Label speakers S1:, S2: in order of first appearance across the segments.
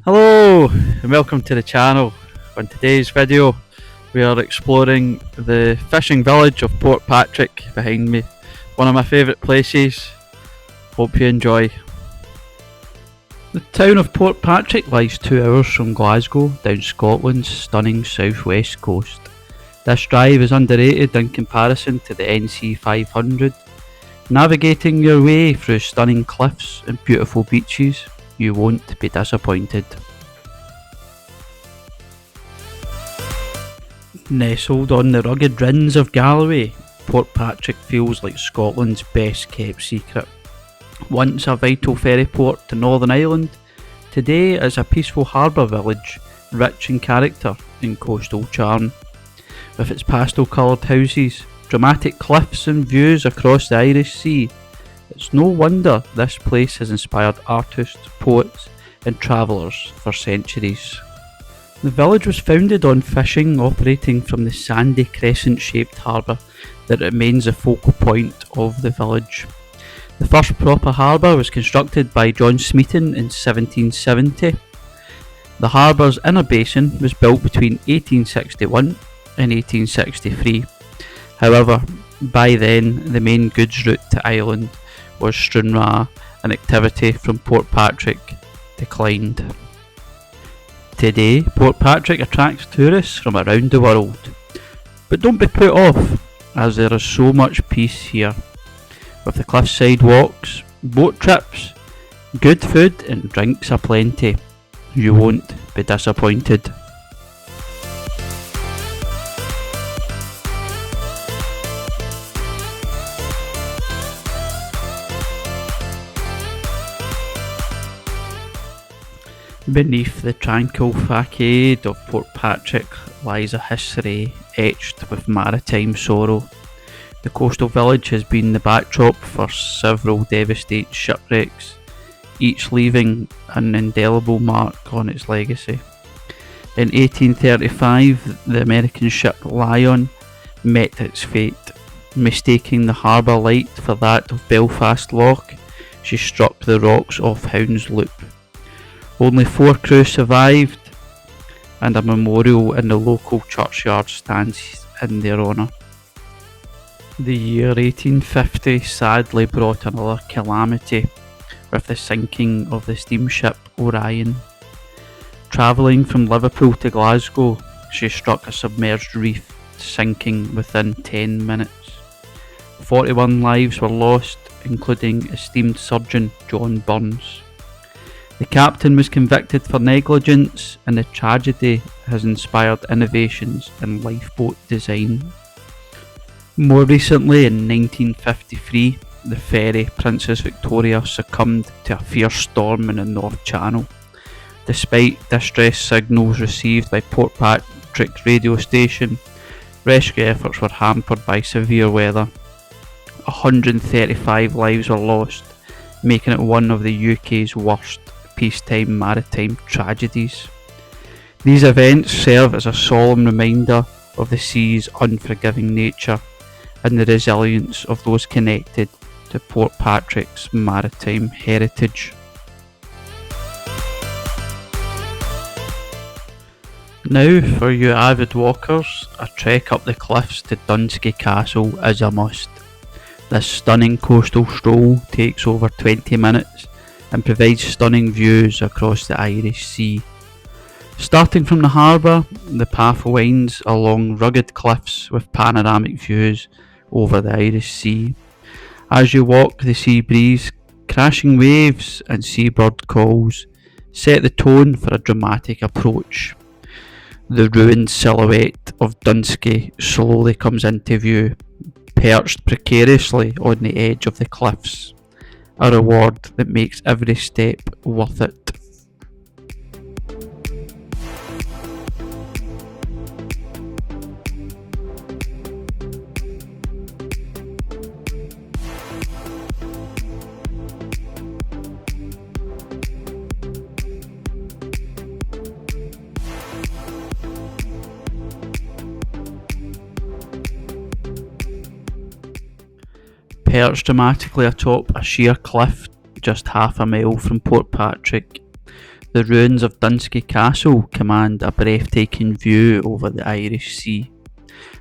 S1: Hello and welcome to the channel. On today's video we are exploring the fishing village of Portpatrick behind me. One of my favourite places. Hope you enjoy. The town of Portpatrick lies 2 hours from Glasgow down Scotland's stunning southwest coast. This drive is underrated in comparison to the NC 500. Navigating your way through stunning cliffs and beautiful beaches, you won't be disappointed. Nestled on the rugged rins of Galloway, Portpatrick feels like Scotland's best kept secret. Once a vital ferry port to Northern Ireland, today is a peaceful harbour village, rich in character and coastal charm. With its pastel coloured houses, dramatic cliffs and views across the Irish Sea, it's no wonder this place has inspired artists, poets and travellers for centuries. The village was founded on fishing operating from the sandy crescent-shaped harbour that remains a focal point of the village. The first proper harbour was constructed by John Smeaton in 1770. The harbour's inner basin was built between 1861 and 1863. However, by then the main goods route to Ireland was Stranraer and activity from Portpatrick declined. Today, Portpatrick attracts tourists from around the world. But don't be put off, as there is so much peace here. With the cliffside walks, boat trips, good food and drinks aplenty, you won't be disappointed. Beneath the tranquil facade of Portpatrick lies a history etched with maritime sorrow. The coastal village has been the backdrop for several devastating shipwrecks, each leaving an indelible mark on its legacy. In 1835, the American ship Lion met its fate. Mistaking the harbour light for that of Belfast Loch, she struck the rocks off Hounds Loop. Only 4 crew survived, and a memorial in the local churchyard stands in their honour. The year 1850 sadly brought another calamity with the sinking of the steamship Orion. Travelling from Liverpool to Glasgow, she struck a submerged reef, sinking within 10 minutes. 41 lives were lost, including esteemed surgeon John Burns. The captain was convicted for negligence, and the tragedy has inspired innovations in lifeboat design. More recently, in 1953, the ferry Princess Victoria succumbed to a fierce storm in the North Channel. Despite distress signals received by Portpatrick radio station, rescue efforts were hampered by severe weather. 135 lives were lost, making it one of the UK's worst peacetime maritime tragedies. These events serve as a solemn reminder of the sea's unforgiving nature and the resilience of those connected to Portpatrick's maritime heritage. Now, for you avid walkers, a trek up the cliffs to Dunskey Castle is a must. This stunning coastal stroll takes over 20 minutes and provides stunning views across the Irish Sea. Starting from the harbour, the path winds along rugged cliffs with panoramic views over the Irish Sea. As you walk, the sea breeze, crashing waves and seabird calls set the tone for a dramatic approach. The ruined silhouette of Dunskey slowly comes into view, perched precariously on the edge of the cliffs. A reward that makes every step worth it. Perched dramatically atop a sheer cliff just half a mile from Portpatrick, The ruins of Dunskey Castle command a breathtaking view over the Irish Sea.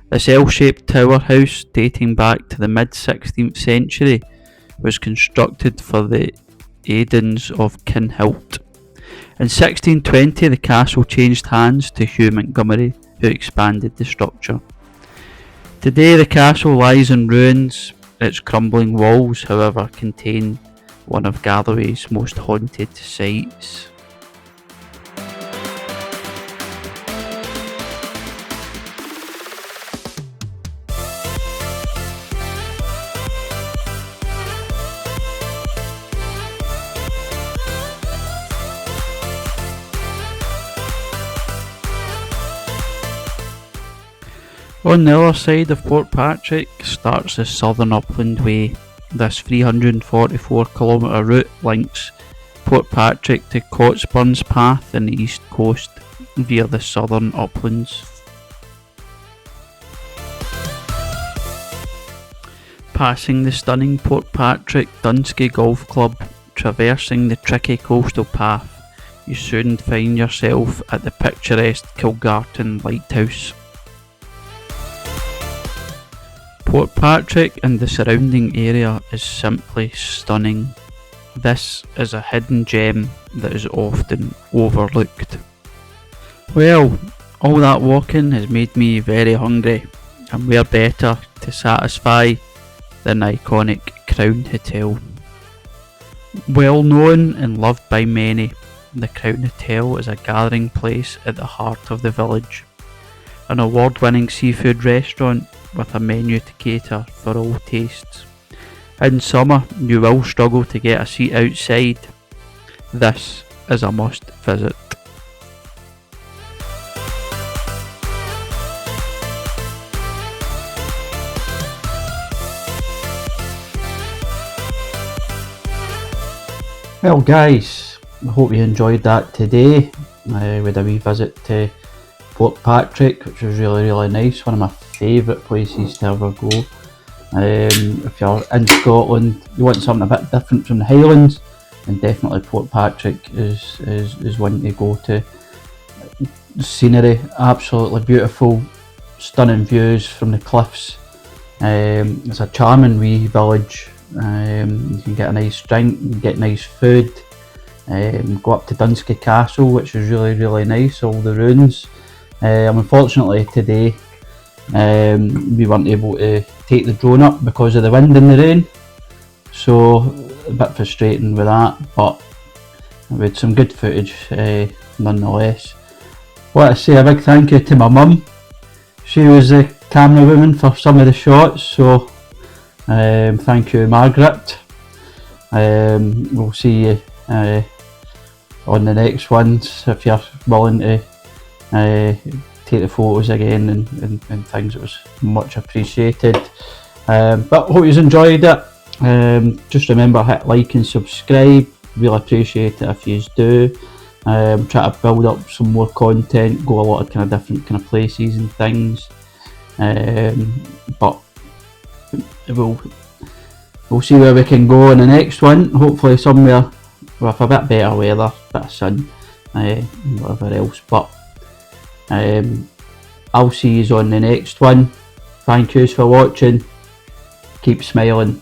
S1: This L-shaped tower house, dating back to the mid-16th century, was constructed for the Aidens of Kinhilt. In 1620 the castle changed hands to Hugh Montgomery, who expanded the structure. Today the castle lies in ruins. Its crumbling walls, however, contain one of Galloway's most haunted sights. On the other side of Portpatrick starts the Southern Upland Way. This 344km route links Portpatrick to Cotsburn's Path in the east coast via the southern uplands. Passing the stunning Portpatrick Dunskey Golf Club, traversing the tricky coastal path, you soon find yourself at the picturesque Kilgartan Lighthouse. Portpatrick and the surrounding area is simply stunning. This is a hidden gem that is often overlooked. Well, all that walking has made me very hungry, and where better to satisfy than the iconic Crown Hotel. Well known and loved by many, the Crown Hotel is a gathering place at the heart of the village. An award-winning seafood restaurant with a menu to cater for all tastes. In summer, you will struggle to get a seat outside. This is a must visit. Well guys, I hope you enjoyed that today with a wee visit to Portpatrick, which was really nice, one of my favourite places to ever go. If you're in Scotland, you want something a bit different from the Highlands, then definitely Portpatrick is one to go to. The scenery, absolutely beautiful, stunning views from the cliffs. It's a charming wee village. You can get a nice drink, you can get nice food. Go up to Dunskey Castle, which is really nice, all the ruins. Unfortunately today we weren't able to take the drone up because of the wind and the rain, so a bit frustrating with that, but we had some good footage nonetheless. I want to say a big thank you to my mum. She was the camera woman for some of the shots, so thank you Margaret. We'll see you on the next ones if you're willing to take the photos again and things. It was much appreciated, but hope you enjoyed it. Just remember, hit like and subscribe, really appreciate it if you do. Try to build up some more content, go a lot of kind of different kind of places and things, but we'll see where we can go in the next one, hopefully somewhere with a bit better weather, bit of sun, whatever else, but I'll see you on the next one. Thank yous for watching, keep smiling.